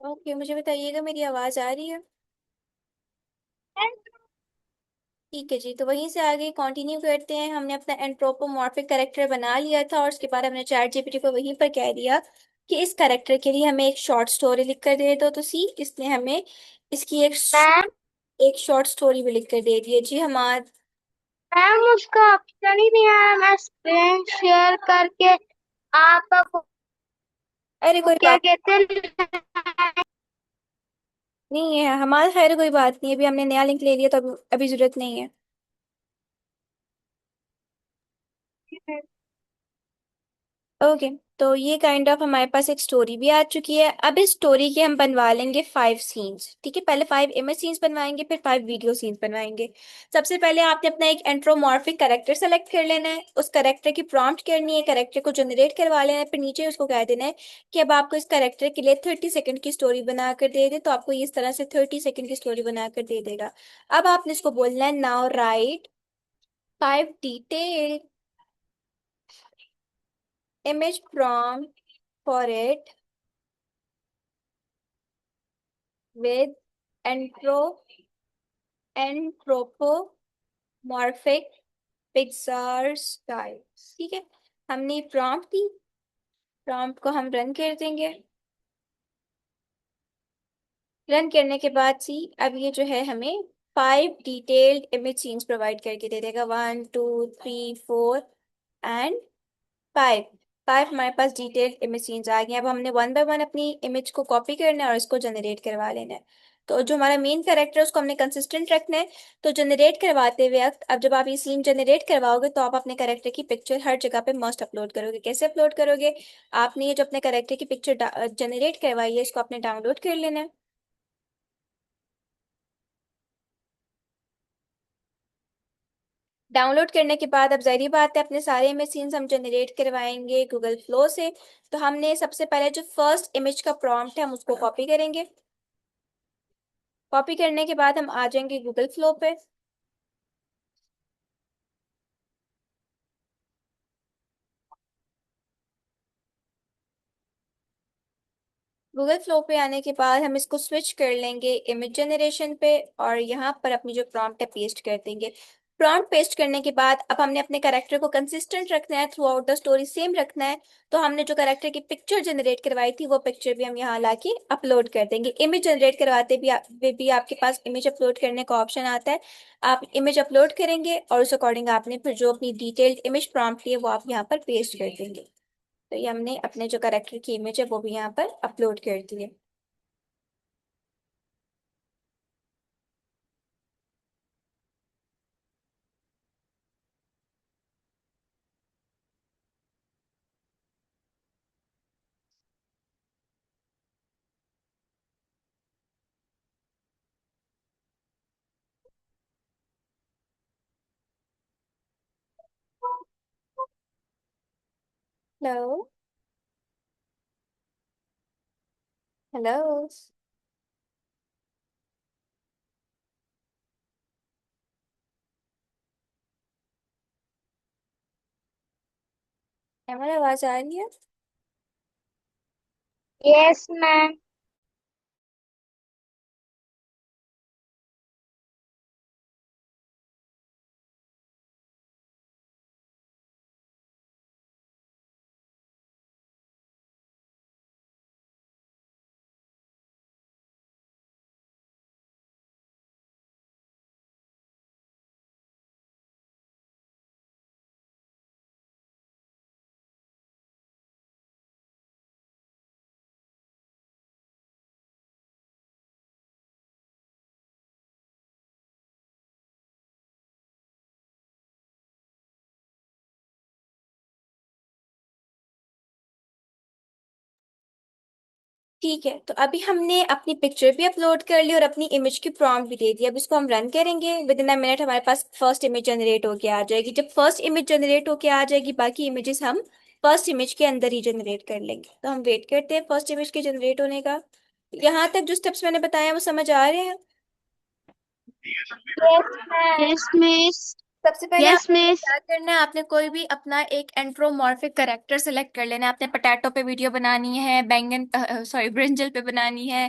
Okay, मुझे बताइएगा मेरी आवाज आ रही है? ठीक है जी, तो वहीं से आगे कंटिन्यू करते हैं। हमने अपना एंथ्रोपोमॉर्फिक कैरेक्टर बना लिया था और उसके बाद हमने चैट जीपीटी को वहीं पर कह दिया कि इस कैरेक्टर के लिए हमें एक शॉर्ट स्टोरी लिख कर दे दो। तो सी इसने हमें इसकी मैम एक शॉर्ट स्टोरी भी लिख कर दे दी है जी। हमारा मैम उसका ऑप्शन ही नहीं आया। मैं स्क्रीन शेयर करके आपको अरे कोई क्या बात कहते हैं। नहीं है, हमारा खैर कोई बात नहीं है, अभी हमने नया लिंक ले लिया तो अभी जरूरत नहीं है। ओके, तो ये काइंड ऑफ हमारे पास एक स्टोरी भी आ चुकी है। अब इस स्टोरी के हम बनवा लेंगे 5 सीन्स। ठीक है, पहले 5 इमेज सीन्स बनवाएंगे, फिर 5 वीडियो सीन्स बनवाएंगे। सबसे पहले आपने अपना एक एंथ्रोमॉर्फिक कैरेक्टर सेलेक्ट कर लेना है, उस कैरेक्टर की प्रॉम्प्ट करनी है, कैरेक्टर को जनरेट करवा लेना है, फिर नीचे उसको कह देना है कि अब आपको इस कैरेक्टर के लिए 30 सेकंड की स्टोरी बनाकर दे दे। तो आपको इस तरह से 30 सेकंड की स्टोरी बनाकर दे देगा। अब आपने इसको बोलना है, now right 5 detail image prompt for it with anthropomorphic Pixar style। ठीक है, हमने प्रॉम्प्ट दी, प्रॉम्प्ट को हम रन कर देंगे। रन करने के बाद सी अब ये जो है हमें 5 डिटेल्ड इमेज सीन्स प्रोवाइड करके दे देगा। 1 2 3 4 एंड 5। 5 हमारे पास डिटेल्ड इमेज सीन्स आ गए। अब हमने वन बाय वन अपनी इमेज को कॉपी करना है और इसको जनरेट करवा लेना है। तो जो हमारा मेन कैरेक्टर है उसको हमने कंसिस्टेंट रखना है। तो जनरेट करवाते वक्त अब जब आप ये सीन जनरेट करवाओगे तो आप अपने कैरेक्टर की पिक्चर हर जगह पे मस्ट अपलोड करोगे। कैसे अपलोड करोगे? आपने ये जो अपने कैरेक्टर की पिक्चर जनरेट करवाई है इसको आपने डाउनलोड कर लेना है। डाउनलोड करने के बाद अब जाहिर बात है अपने सारे इमेज सीन्स हम जनरेट करवाएंगे गूगल फ्लो से। तो हमने सबसे पहले जो फर्स्ट इमेज का प्रॉम्प्ट है हम उसको कॉपी करेंगे। कॉपी करने के बाद हम आ जाएंगे गूगल फ्लो पे। गूगल फ्लो पे आने के बाद हम इसको स्विच कर लेंगे इमेज जनरेशन पे और यहाँ पर अपनी जो प्रॉम्प्ट है पेस्ट कर देंगे। प्रॉम्प्ट पेस्ट करने के बाद अब हमने अपने कैरेक्टर को कंसिस्टेंट रखना है, through out the story same रखना है। तो हमने जो कैरेक्टर की पिक्चर जनरेट करवाई थी वो पिक्चर भी हम यहाँ लाके अपलोड कर देंगे। इमेज जनरेट करवाते भी आपके पास इमेज अपलोड करने का ऑप्शन आता है। आप इमेज अपलोड करेंगे और उस अकॉर्डिंग आपने फिर जो अपनी डिटेल्ड इमेज प्रॉम्प्ट ली है वो आप यहाँ पर पेस्ट कर देंगे। तो ये हमने अपने जो कैरेक्टर की इमेज है वो भी यहाँ पर अपलोड कर दी है। हेलो। हेलो। हमारी आवाज आ रही है? Yes ma'am. ठीक है, तो अभी हमने अपनी पिक्चर भी अपलोड कर ली और अपनी इमेज की प्रॉम्प्ट भी दे दी। अब इसको हम रन करेंगे, विद इन अ मिनट हमारे पास फर्स्ट इमेज जनरेट होके आ जाएगी। जब फर्स्ट इमेज जनरेट होके आ जाएगी बाकी इमेजेस हम फर्स्ट इमेज के अंदर ही जनरेट कर लेंगे। तो हम वेट करते हैं फर्स्ट इमेज के जनरेट होने का। यहाँ तक जो स्टेप्स मैंने बताया वो समझ आ रहे हैं? Yes ma'am. Yes miss. सबसे पहले यस आपको मिस। क्या करना है, आपने कोई भी अपना एक एंथ्रोमॉर्फिक करेक्टर सेलेक्ट कर लेना है। आपने पटाटो पे वीडियो बनानी है, बैंगन सॉरी ब्रिंजल पे बनानी है,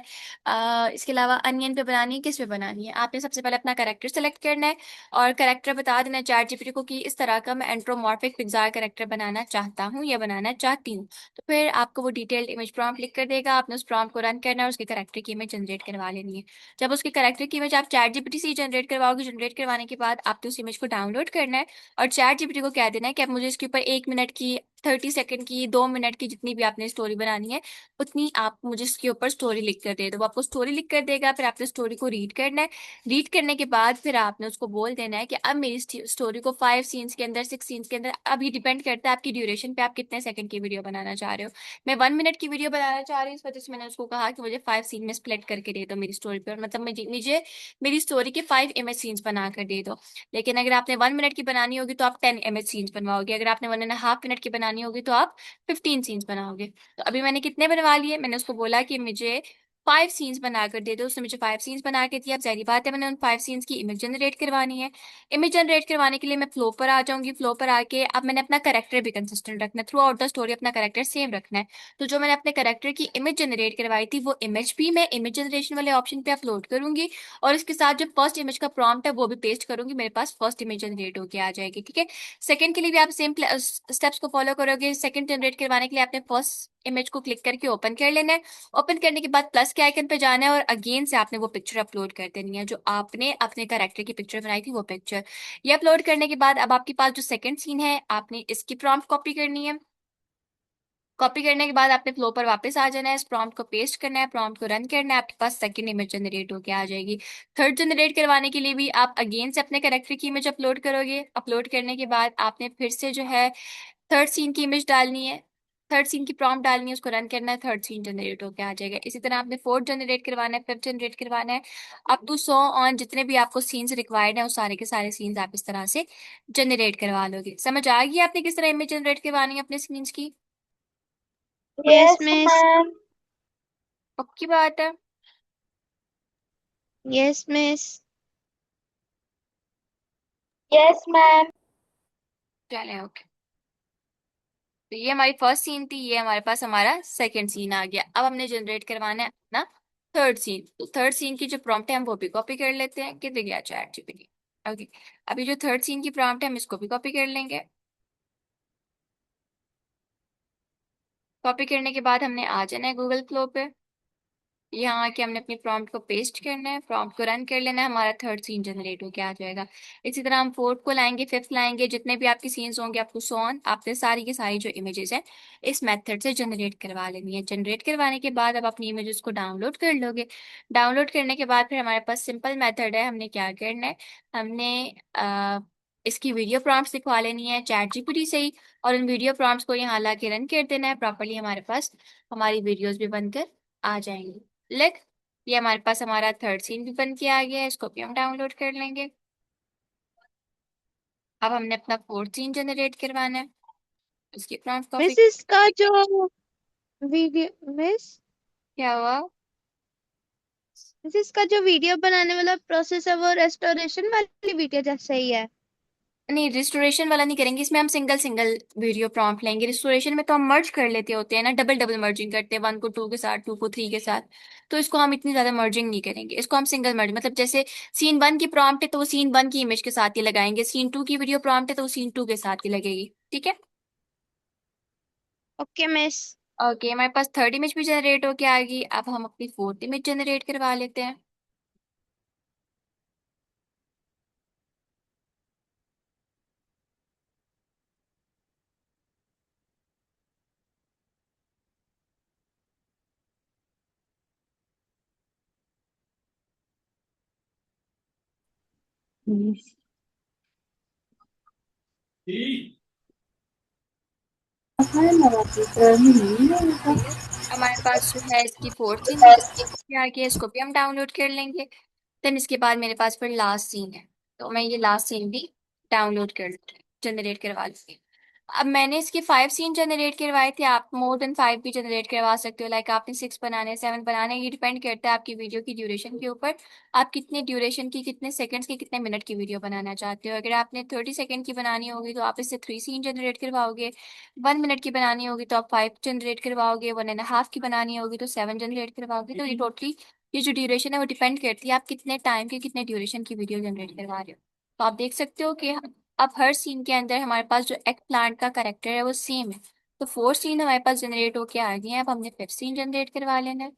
इसके अलावा अनियन पे बनानी है, किस पे बनानी है। आपने सबसे पहले अपना करेक्टर सेलेक्ट करना है और करेक्टर बता देना चैट जीपीटी को कि इस तरह का मैं एंथ्रोमॉर्फिक पिक्सार करेक्टर बनाना चाहता हूँ या बनाना चाहती हूँ। तो फिर आपको वो डिटेल्ड इमेज प्रॉम्प्ट लिख कर देगा, आपने उस प्रॉम्प्ट को रन करना है और उसके करेक्टर की इमेज जनरेट करवा लेनी है। जब उसके करेक्टर की इमेज आप चैट जीपीटी से जनरेट करवाओगे, जनरेट करवाने के बाद आपने उस इमेज को डाउनलोड करना है और चैट जीपीटी को कह देना है कि आप मुझे इसके ऊपर 1 मिनट की, 30 सेकंड की, 2 मिनट की, जितनी भी आपने स्टोरी बनानी है उतनी आप मुझे इसके ऊपर स्टोरी लिख कर दे दो। वो आपको स्टोरी लिख कर देगा, फिर आपने स्टोरी को रीड करना है। रीड करने के बाद फिर आपने उसको बोल देना है कि अब मेरी स्टोरी को 5 सीन्स के अंदर, 6 सीन्स के अंदर, अभी डिपेंड करता है आपकी ड्यूरेशन पे, आप कितने सेकंड की वीडियो बनाना चाह रहे हो। मैं 1 मिनट की वीडियो बनाना चाह रही हूँ, इस वजह से मैंने उसको कहा कि मुझे 5 सीन में स्प्लिट करके दे दो मेरी स्टोरी पर, मतलब मुझे मेरी स्टोरी के 5 इमेज सीन्स बना कर दे दो। लेकिन अगर आपने 1 मिनट की बनानी होगी तो आप 10 इमेज सीन्स बनवाओगे, अगर आपने 1.5 मिनट की बनानी होगी तो आप 15 सीन्स बनाओगे। तो अभी मैंने कितने बनवा लिए, मैंने उसको बोला कि मुझे 5 सीन्स बना कर दे दो, उसने मुझे 5 सीन्स बना के दिया। अब जाहिर बात है मैंने उन 5 सीन्स की इमेज जनरेट करवानी है। इमेज जनरेट करवाने के लिए मैं फ्लो पर आ जाऊंगी। फ्लो पर आके अब मैंने अपना करेक्टर भी कंसिस्टेंट रखना है, थ्रू आउट द स्टोरी अपना करेक्टर सेम रखना है। तो जो मैंने अपने करेक्टर की इमेज जनरेट करवाई थी वो इमेज भी मैं इमेज जनरेशन वाले ऑप्शन पे अपलोड करूंगी और इसके साथ जो फर्स्ट इमेज का प्रॉम्प्ट है वो भी पेस्ट करूंगी, मेरे पास फर्स्ट इमेज जनरेट होके आ जाएगी। ठीक है। सेकंड के लिए भी आप सेम स्टेप्स को फॉलो करोगे। सेकंड जनरेट करवाने के लिए आपने फर्स्ट इमेज को क्लिक करके ओपन कर लेना है। ओपन करने के बाद प्लस के आइकन पे जाना है और अगेन से आपने वो पिक्चर अपलोड कर देनी है, जो आपने अपने कैरेक्टर की पिक्चर बनाई थी वो पिक्चर। ये अपलोड करने के बाद अब आपके पास जो सेकंड सीन है, आपने इसकी प्रॉम्प्ट कॉपी करनी है। कॉपी करने के बाद आपने फ्लो पर वापस आ जाना है, इस प्रॉम्प्ट को पेस्ट करना है, प्रॉम्प्ट को रन करना है, आपके पास सेकंड इमेज जनरेट होके आ जाएगी। थर्ड जनरेट करवाने के लिए भी आप अगेन से अपने कैरेक्टर की इमेज अपलोड करोगे। अपलोड करने के बाद आपने फिर से जो है थर्ड सीन की इमेज डालनी है, थर्ड सीन की प्रॉम्प्ट डालनी है, उसको रन करना है, थर्ड सीन जनरेट होके आ जाएगा। इसी तरह आपने फोर्थ जनरेट करवाना है, फिफ्थ जनरेट करवाना है, अप टू सो ऑन, जितने भी आपको सीन्स रिक्वायर्ड है उस सारे के सारे सीन्स आप इस तरह से जनरेट करवा लोगे। समझ आ गई आपने किस तरह इमेज जनरेट करवानी है अपने सीन्स की? Yes miss. पक्की बात है? Yes miss. Yes ma'am. चलें, ओके। तो ये हमारी फर्स्ट सीन थी, ये हमारे पास हमारा सेकंड सीन आ गया। अब हमने जनरेट करवाना है अपना थर्ड सीन। तो थर्ड सीन की जो प्रॉम्प्ट है हम वो भी कॉपी कर लेते हैं, किधर गया चैट जीपीटी। ओके। अभी जो थर्ड सीन की प्रॉम्प्ट है हम इसको भी कॉपी कर लेंगे। कॉपी करने के बाद हमने आ जाना है गूगल फ्लो पे। यहाँ आके हमने अपनी प्रॉम्प्ट को पेस्ट करना है, प्रॉम्प्ट को रन कर लेना है, हमारा थर्ड सीन जनरेट होके आ जाएगा। इसी तरह हम फोर्थ को लाएंगे, फिफ्थ लाएंगे, जितने भी आपके सीन्स होंगे आपको सो ऑन, आपने सारी की सारी जो इमेजेस हैं इस मेथड से जनरेट करवा लेनी है। जनरेट करवाने के बाद अब अपनी इमेजेस को डाउनलोड कर लोगे। डाउनलोड करने के बाद फिर हमारे पास सिंपल मेथड है, हमने क्या करना है, हमने इसकी वीडियो प्रॉम्प्ट्स लिखवा लेनी है चैट जीपीटी से ही और उन वीडियो प्रॉम्प्ट्स को यहाँ ला के रन कर देना है प्रॉपरली। हमारे पास हमारी वीडियोस भी बनकर आ जाएंगी। लेक, ये हमारे पास हमारा थर्ड सीन भी बन के आ गया है, इसको भी हम डाउनलोड कर लेंगे। अब हमने अपना फोर्थ सीन जनरेट करवाना है, उसकी प्रॉम्प्ट कॉपी। मिस इसका जो वीडियो मिस क्या हुआ? मिस इसका जो वीडियो बनाने वाला प्रोसेस है वो रेस्टोरेशन वाली वीडियो जैसा ही है। नहीं, रिस्टोरेशन वाला नहीं करेंगे, इसमें हम सिंगल सिंगल वीडियो प्रॉम्प्ट लेंगे। रिस्टोरेशन में तो हम मर्ज कर लेते होते हैं ना, डबल डबल मर्जिंग करते हैं, वन को टू के साथ, टू को थ्री के साथ। तो इसको हम इतनी ज्यादा मर्जिंग नहीं करेंगे, इसको हम सिंगल मर्ज, मतलब जैसे सीन वन की प्रॉम्प्ट है तो वो सीन वन की इमेज के साथ ही लगाएंगे, सीन टू की वीडियो प्रॉम्प्ट है तो वो सीन टू के साथ ही लगेगी। ठीक है। Okay miss. ओके, हमारे पास थर्ड इमेज भी जनरेट होके आ गई। अब हम अपनी फोर्थ इमेज जनरेट करवा लेते हैं। हमारे पास जो है इसकी फोर्थ सीन भी आ गया, इसको भी हम डाउनलोड कर लेंगे। देन इसके बाद मेरे पास फिर लास्ट सीन है, तो मैं ये लास्ट सीन भी डाउनलोड कर जनरेट करवा लूंगी। अब मैंने इसके 5 सीन जनरेट करवाए थे, आप मोर देन 5 भी जनरेट करवा सकते हो। लाइक आपने 6 बनाने, 7 बनाने, ये डिपेंड करता है आपकी वीडियो की ड्यूरेशन के ऊपर। आप कितने ड्यूरेशन की, कितने सेकंड्स की, कितने मिनट की वीडियो बनाना चाहते हो। अगर आपने 30 सेकंड की बनानी होगी तो आप इससे 3 सीन जनरेट करवाओगे। 1 मिनट की बनानी होगी तो आप 5 जनरेट करवाओगे। 1.5 की बनानी होगी तो 7 जनरेट करवाओगे। तो ये टोटली, ये जो ड्यूरेशन है वो डिपेंड करती है आप कितने टाइम की, कितने ड्यूरेशन की वीडियो जनरेट करवा रहे हो। तो आप देख सकते हो कि अब हर सीन के अंदर हमारे पास जो एक प्लांट का करेक्टर है वो सेम है। तो 4 सीन हमारे पास जनरेट होके आ गए हैं। अब हमने 5th सीन जनरेट करवा लेना है।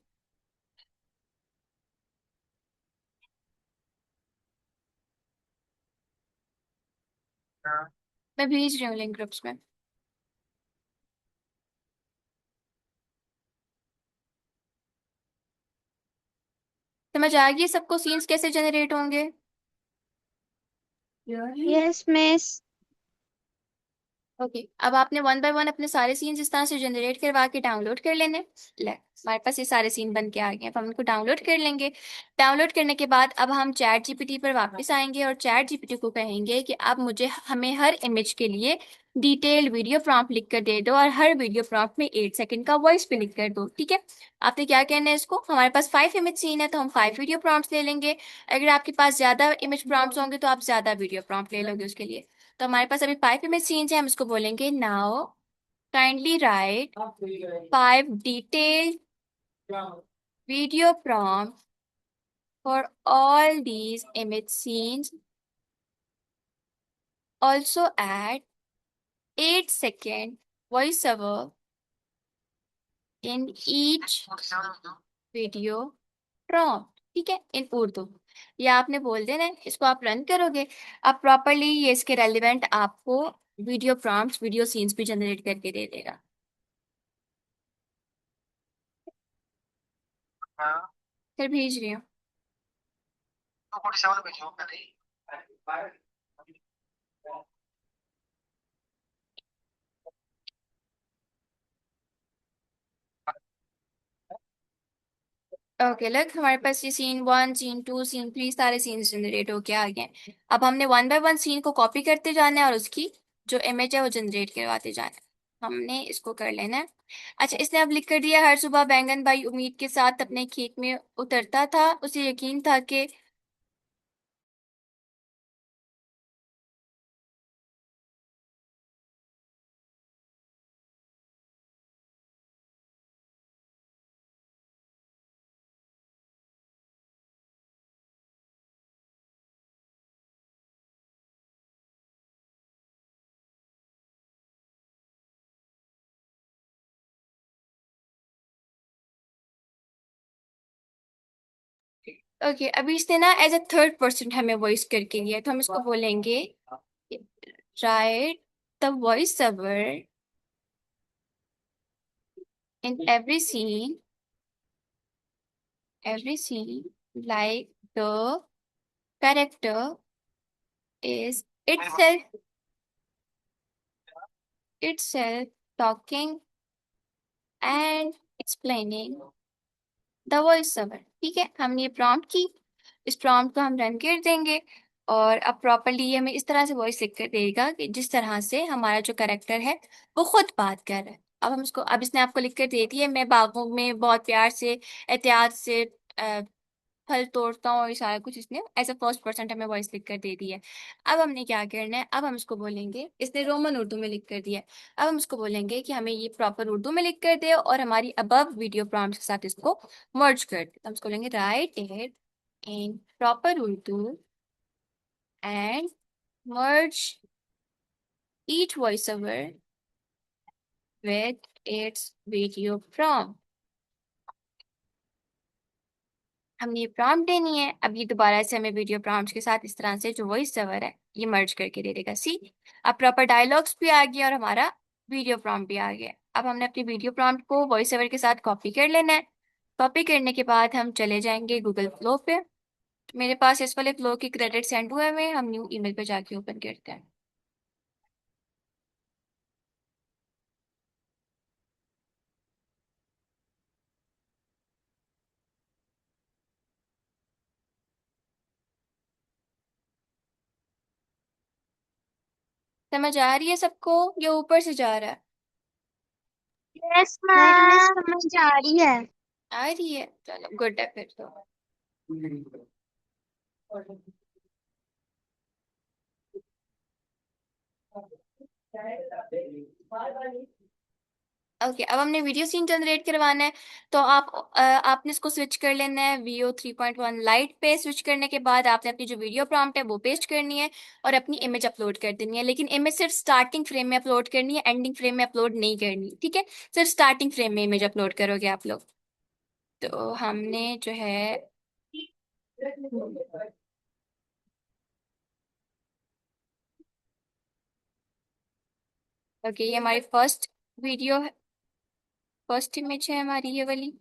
मैं भेज रही हूँ लिंक ग्रुप्स में। समझ आ गई सबको सीन्स कैसे जनरेट होंगे? Yes miss. ओके, अब आपने 1 बाय 1 अपने सारे सीन्स इस तरह से जनरेट करवा के डाउनलोड कर लेने। ले, हमारे पास ये सारे सीन बन के आ गए हैं, अब हम इनको डाउनलोड कर लेंगे। डाउनलोड करने के बाद अब हम चैट जीपीटी पर वापस आएंगे और चैट जीपीटी को कहेंगे कि आप मुझे, हमें हर इमेज के लिए डिटेल्ड वीडियो प्रॉम्प्ट लिख कर दे दो और हर वीडियो प्रॉम्प्ट में 8 सेकंड का वॉइस भी लिख कर दो। ठीक है, आपने क्या कहना है इसको? हमारे पास 5 इमेज सीन है तो हम 5 वीडियो प्रॉम्प्ट ले लेंगे। अगर आपके पास ज्यादा इमेज प्रॉम्प्ट होंगे तो आप ज्यादा वीडियो प्रॉम्प्ट ले लोगे उसके लिए। तो हमारे पास अभी 5 इमेज सीन्स हैं, हम इसको बोलेंगे now kindly write 5 detailed video prompt for all these image scenes, also add 8 second voice over in each video prompt. ठीक है, इन उर्दू। ये आपने बोल देना है, इसको आप रन करोगे। अब प्रॉपरली ये इसके रेलिवेंट आपको वीडियो प्रॉम्प्ट्स, वीडियो सीन्स भी जनरेट करके दे देगा। फिर भेज रही हूँ। ओके, लग हमारे पास ये सीन 1, सीन 2, सीन 3 सारे सीन जनरेट होके आ गए हैं। अब हमने 1 बाय 1 सीन को कॉपी करते जाना है और उसकी जो इमेज है वो जनरेट करवाते जाना है। हमने इसको कर लेना है। अच्छा, इसने अब लिख कर दिया, हर सुबह बैंगन भाई उम्मीद के साथ अपने खेत में उतरता था, उसे यकीन था कि। ओके, अभी इसने ना एज अ थर्ड पर्सन हमें वॉइस करके दिया है, तो हम इसको बोलेंगे write the voice over in every scene like the character is itself talking and explaining the voice over. ठीक है, हमने ये प्रॉम्प्ट की, इस प्रॉम्प्ट को हम रन कर देंगे और अब प्रॉपरली ये हमें इस तरह से वॉइस लिख कर देगा कि जिस तरह से हमारा जो करेक्टर है वो खुद बात कर रहा है। अब हम इसको, अब इसने आपको लिख कर दे दी है, मैं बागों में बहुत प्यार से, एहतियात से फल तोड़ता हूँ, और ये सारा कुछ इसने एज अ फर्स्ट पर्सन हमें वॉइस लिख कर दे दी है। अब हमने क्या करना है, अब हम इसको बोलेंगे, इसने रोमन उर्दू में लिख कर दिया है। अब हम इसको बोलेंगे कि हमें ये प्रॉपर उर्दू में लिख कर दे और हमारी अबव वीडियो प्रॉम्प्ट के साथ इसको मर्ज कर दे। तो हम इसको बोलेंगे right it in proper Urdu and merge each voice over with its video prompt. हमने ये प्रॉम्प्ट देनी है। अब ये दोबारा से हमें वीडियो प्रॉम्प्ट के साथ इस तरह से जो वॉइस ओवर है ये मर्ज करके दे देगा। सी, अब प्रॉपर डायलॉग्स भी आ गया और हमारा वीडियो प्रॉम्प्ट भी आ गया। अब हमने अपनी वीडियो प्रॉम्प्ट को वॉइस ओवर के साथ कॉपी कर लेना है। कॉपी करने के बाद हम चले जाएंगे गूगल फ्लो पे। मेरे पास इस वाले फ्लो के क्रेडिट सेंड हुए हुए हैं, हम न्यू ईमेल पे जाके ओपन करते हैं। समझ आ रही है सबको या ऊपर से जा रहा है? यस नहीं मिस, मैम। समझ आ रही है। आ रही है, चलो गुड है फिर तो। ओके, अब हमने वीडियो सीन जनरेट करवाना है। तो आपने इसको स्विच कर लेना है वीओ 3.1 लाइट पे। स्विच करने के बाद आपने अपनी जो वीडियो प्रॉम्प्ट है वो पेस्ट करनी है और अपनी इमेज अपलोड कर देनी है। लेकिन इमेज सिर्फ स्टार्टिंग फ्रेम में अपलोड करनी है, एंडिंग फ्रेम में अपलोड नहीं करनी, ठीक है? सिर्फ स्टार्टिंग फ्रेम में इमेज अपलोड करोगे आप लोग। तो हमने जो है, ओके, ये हमारी फर्स्ट वीडियो, फर्स्ट इमेज है हमारी ये वाली।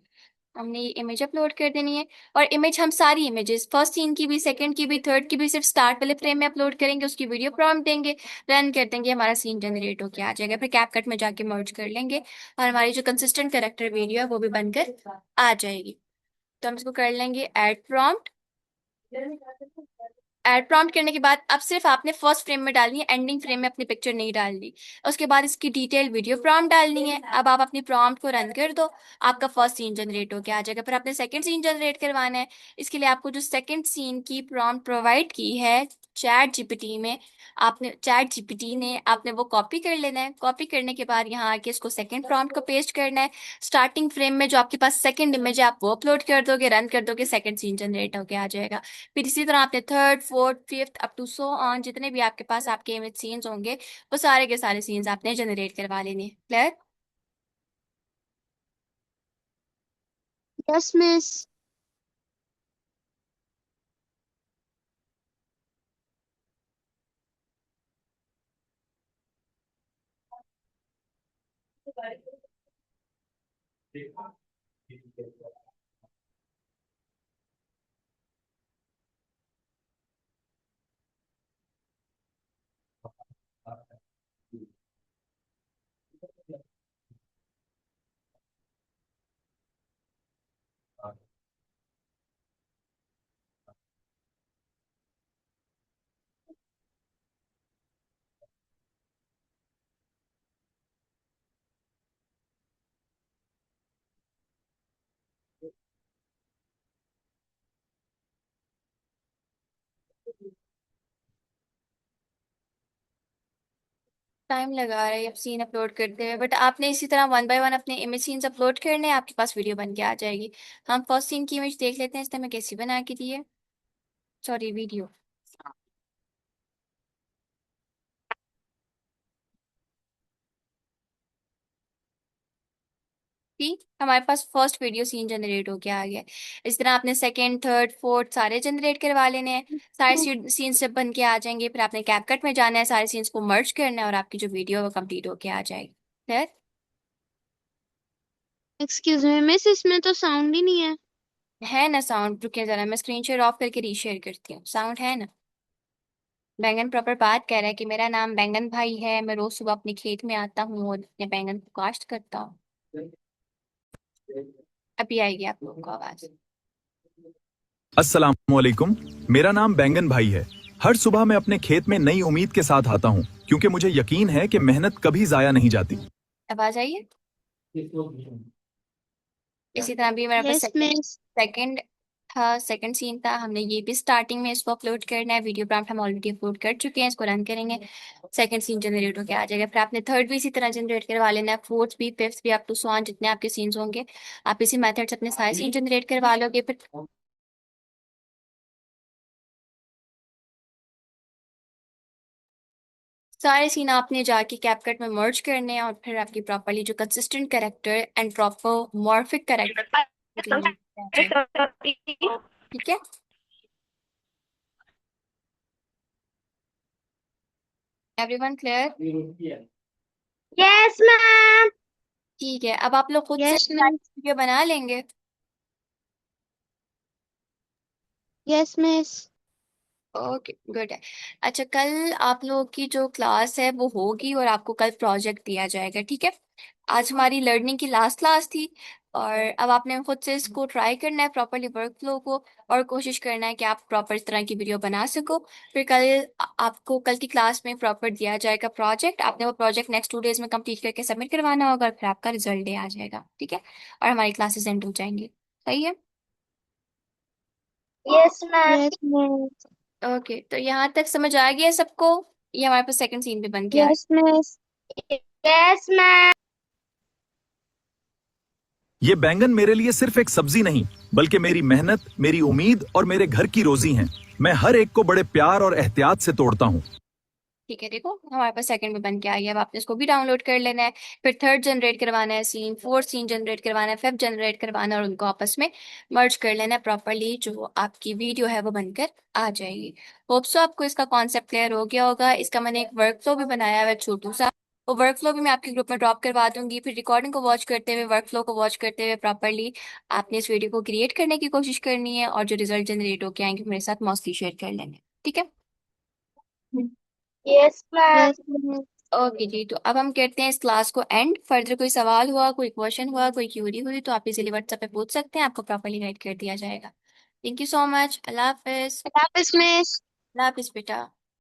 हमने ये इमेज अपलोड कर देनी है। और इमेज हम सारी इमेजेस, फर्स्ट सीन की भी, सेकंड की भी, थर्ड की भी, सिर्फ स्टार्ट वाले फ्रेम में अपलोड करेंगे। उसकी वीडियो प्रॉम्प्ट देंगे, रन कर देंगे, हमारा सीन जनरेट होके आ जाएगा। फिर कैपकट में जाके मर्ज कर लेंगे और हमारी जो कंसिस्टेंट कैरेक्टर वीडियो है वो भी बनकर आ जाएगी। तो हम इसको कर लेंगे ऐड प्रॉम्प्ट। ऐड प्रॉम्प्ट करने के बाद अब सिर्फ आपने फर्स्ट फ्रेम में डालनी है, एंडिंग फ्रेम में अपनी पिक्चर नहीं डालनी। उसके बाद इसकी डिटेल वीडियो प्रॉम्प्ट डालनी है। अब आप अपनी प्रॉम्प्ट को रन कर दो, आपका फर्स्ट सीन जनरेट होके आ जाएगा। फिर आपने सेकंड सीन जनरेट करवाना है। इसके लिए आपको जो सेकंड सीन की प्रॉम्प्ट प्रोवाइड की है चैट जीपीटी में, आपने चैट जीपीटी ने आपने वो कॉपी कर लेना है। कॉपी करने के बाद यहाँ आके इसको सेकंड प्रॉम्प्ट को पेस्ट करना है। स्टार्टिंग फ्रेम में जो आपके पास सेकंड इमेज है आप वो अपलोड कर दोगे, रन कर दोगे, सेकंड सीन जनरेट होके आ जाएगा। फिर इसी तरह आपने third, fourth, fifth up to so on जितने भी आपके पास आपके इमेज सीन्स होंगे वो सारे के सारे सीन्स आपने जनरेट करवा लेने। क्लियर? Yes miss. टाइम लगा रहा है अब सीन अपलोड करते हुए, बट आपने इसी तरह वन बाय वन अपने इमेज सीन्स अपलोड करने हैं, आपके पास वीडियो बन के आ जाएगी। हम फर्स्ट सीन की इमेज देख लेते हैं, इसने हमें कैसी बना के दी है। Sorry, video. ठीक, हमारे पास फर्स्ट वीडियो सीन जनरेट होके आ गया है। इस तरह आपने सेकंड, थर्ड, फोर्थ सारे जनरेट करवा लेने हैं। सारे सीन्स जब बन के आ जाएंगे फिर आपने कैपकट में जाना है, सारे सीन्स को मर्ज करना है और आपकी जो वीडियो है वो कंप्लीट होके आ जाएगी। क्लियर? एक्सक्यूज मी मिस, इसमें तो साउंड ही नहीं है। है ना साउंड? रुकिए जरा, मैं स्क्रीन शेयर ऑफ करके रीशेयर करती हूँ। साउंड है ना? बैंगन प्रॉपर बात कह रहा है कि मेरा नाम बैंगन भाई है, मैं रोज सुबह अपने खेत में आता हूँ और अपने बैंगन को काश्त करता हूँ। अभी आएगी आप लोगों को आवाज। अस्सलामुअलैकुम। मेरा नाम बैंगन भाई है। हर सुबह मैं अपने खेत में नई उम्मीद के साथ आता हूँ क्योंकि मुझे यकीन है कि मेहनत कभी जाया नहीं जाती। आवाज आई है? इसी तरह भी मेरे पास यस मिस। सेकंड था, सेकंड सीन था। हमने ये भी स्टार्टिंग में इसको अपलोड करना है। वीडियो प्रॉम्प्ट हम ऑलरेडी अपलोड कर चुके हैं, इसको रन करेंगे, सेकंड सीन जनरेट होकर आ जाएगा। फिर आपने थर्ड भी इसी तरह जनरेट करवा लेना है, फोर्थ भी, फिफ्थ भी, अप टू सो ऑन जितने आपके सीन्स होंगे आप इसी मेथड से अपने सारे सीन जनरेट करवा लोगे। फिर सारे सीन आपने जाके कैपकट में मर्ज करने हैं और फिर आपकी प्रॉपरली जो consistent character and proper morphic character, ठीक है? Everyone clear? Yes ma'am. ठीक है, अब आप लोग खुद से यस मिस। वीडियो बना लेंगे। Yes miss. ओके गुड है। अच्छा, कल आप लोगों की जो क्लास है वो होगी और आपको कल प्रोजेक्ट दिया जाएगा, ठीक है? आज हमारी लर्निंग की लास्ट क्लास थी और अब आपने खुद से इसको ट्राई करना है प्रॉपरली वर्क फ्लो को, और कोशिश करना है कि आप प्रॉपर इस तरह की वीडियो बना सको। फिर कल आपको कल की क्लास में प्रॉपर दिया जाएगा प्रोजेक्ट, आपने वो प्रोजेक्ट नेक्स्ट 2 डेज में कंप्लीट करके सबमिट करवाना होगा, और फिर आपका रिजल्ट डे आ जाएगा, ठीक है, और हमारी क्लासेस एंड हो जाएंगी। सही है? Yes ma'am. Yes miss. Okay, तो यहाँ तक समझ आ गया सबको? ये हमारे पास सेकंड सीन भी बन गया है। Yes miss. Yes ma'am. ये बैंगन मेरे लिए सिर्फ एक सब्जी नहीं, बल्कि मेरी मेहनत, मेरी उम्मीद और मेरे घर की रोजी हैं। मैं हर एक को बड़े प्यार और एहतियात से तोड़ता हूँ। ठीक है, देखो हमारे पास सेकंड में बन के आ गया। अब आपने इसको भी डाउनलोड कर लेना है। फिर थर्ड जनरेट करवाना है सीन, फोर्थ सीन जनरेट करवाना है, फिफ्थ जनरेट करवाना है, और उनको आपस में मर्ज कर लेना है प्रॉपरली, जो आपकी वीडियो है वो बनकर आ जाएगी। होप सो आपको इसका कॉन्सेप्ट क्लियर हो गया होगा। इसका मैंने एक वर्क फ्लो भी बनाया हुआ है छोटू सा, वो वर्क फ्लो भी मैं आपके ग्रुप में ड्रॉप करवा दूंगी। फिर रिकॉर्डिंग को वॉच करते हुए, वर्क फ्लो को वॉच करते हुए प्रॉपरली आपने इस वीडियो को क्रिएट करने की कोशिश करनी है, और जो रिजल्ट जनरेट होके आएंगे मेरे साथ मोस्टली शेयर कर लेंगे, ठीक है? Yes ma'am. Yes miss. Okay जी, तो अब हम करते हैं इस क्लास को एंड। फर्दर कोई सवाल हुआ, कोई क्वेश्चन हुआ, कोई क्यूरी हुई, तो आप इजीली व्हाट्सएप पे पूछ सकते हैं, आपको प्रॉपरली गाइड कर दिया जाएगा। Thank you so much. अल्लाह हाफिज। हाफिज मिस। अल्लाह हाफिज बेटा।